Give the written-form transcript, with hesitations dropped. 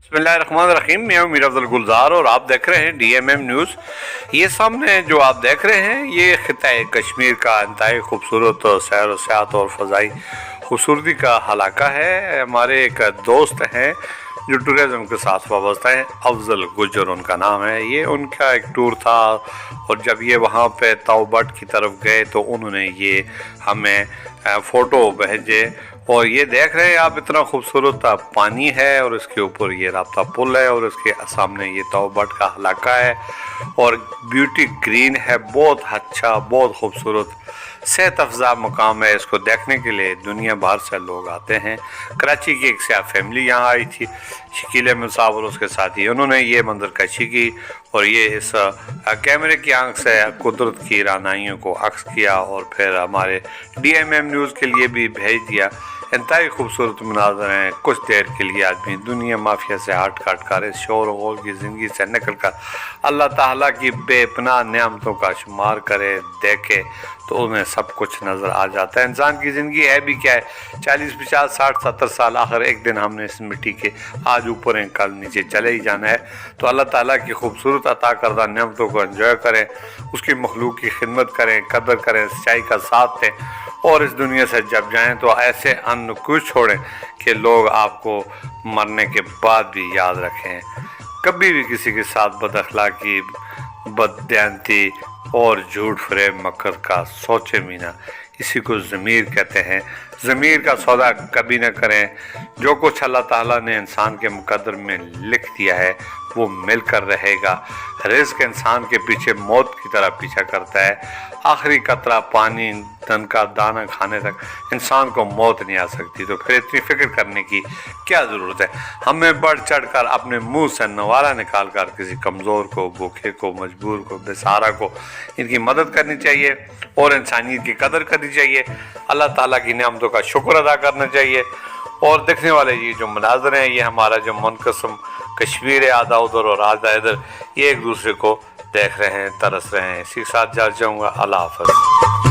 बिस्मिल्लाहिर्रहमानिर्रहीम। मैं हूं मीर अफजल गुलजार और आप देख रहे हैं DMM न्यूज़। ये सामने जो आप देख रहे हैं ये खित्ता कश्मीर का इंतहाई खूबसूरत सैर व सियाहत और फ़ज़ाई खूबसूरती का इलाका है। हमारे एक दोस्त हैं जो टूरिज़म के साथ वाबस्ता है, अफजल गुजर उनका नाम है। ये उनका एक टूर था और जब ये वहाँ पे ताओबट की तरफ गए तो उन्होंने ये हमें फ़ोटो भेजे। और ये देख रहे हैं आप, इतना खूबसूरत पानी है और इसके ऊपर ये राब्ता पुल है और इसके सामने ये ताओबट का इलाका है और ब्यूटी ग्रीन है। बहुत अच्छा, बहुत खूबसूरत सेहत अफजा मकाम है। इसको देखने के लिए दुनिया भर से लोग आते हैं। कराची की एक सियाह फैमिली यहाँ आई थी, शकील अहमद साहब और उसके साथी, उन्होंने ये मंजर कशी की और ये इस कैमरे की आंख से कुदरत की रानाइयों को अक्स किया और फिर हमारे DMM न्यूज़ के लिए भी भेज दिया। इंतहाई खूबसूरत मनाज़र हैं। कुछ देर के लिए आदमी दुनिया माफिया से हट कट कर इस शोर गोल की ज़िंदगी से निकल कर अल्लाह ताला की बेपनाह नेमतों का शुमार करे, देखे तो उन्हें सब कुछ नज़र आ जाता है। इंसान की ज़िंदगी है भी क्या है, 40, 50, 60, 70 साल, आखिर एक दिन हमने इस मिट्टी के आज ऊपर हैं कल नीचे चले ही जाना है। तो अल्लाह ताला की खूबसूरत अता करदा नेमतों को एंजॉय करें, उसकी मखलूक की खिदमत करें, कदर करें, सच्चाई का साथ दें और इस दुनिया से जब जाएं तो ऐसे अन्न कुछ छोड़ें कि लोग आपको मरने के बाद भी याद रखें। कभी भी किसी के साथ बदअखलाकी, बददियानती और झूठ फरेब मकर का सोचे भी ना। इसी को ज़मीर कहते हैं। ज़मीर का सौदा कभी ना करें। जो कुछ अल्लाह ताला ने इंसान के मुकद्दर में लिख दिया है वो मिलकर रहेगा। रिज़्क़ इंसान के पीछे मौत की तरह पीछा करता है। आखिरी कतरा पानी, धन का दाना खाने तक इंसान को मौत नहीं आ सकती। तो फिर इतनी फिक्र करने की क्या ज़रूरत है। हमें बढ़ चढ़ कर अपने मुंह से नवारा निकाल कर किसी कमज़ोर को, भूखे को, मजबूर को, बेसहारा को इनकी मदद करनी चाहिए और इंसानियत की कदर करनी चाहिए। अल्लाह ताला की नेमतों का शुक्र अदा करना चाहिए। और देखने वाले ये जो मनाज़र हैं, ये हमारा जो मुनक़सिम कश्मीर है, आधा उधर और आधा इधर, ये एक दूसरे को देख रहे हैं, तरस रहे हैं। इसी के साथ जा जाऊँगा। अल्लाह हाफ़िज़।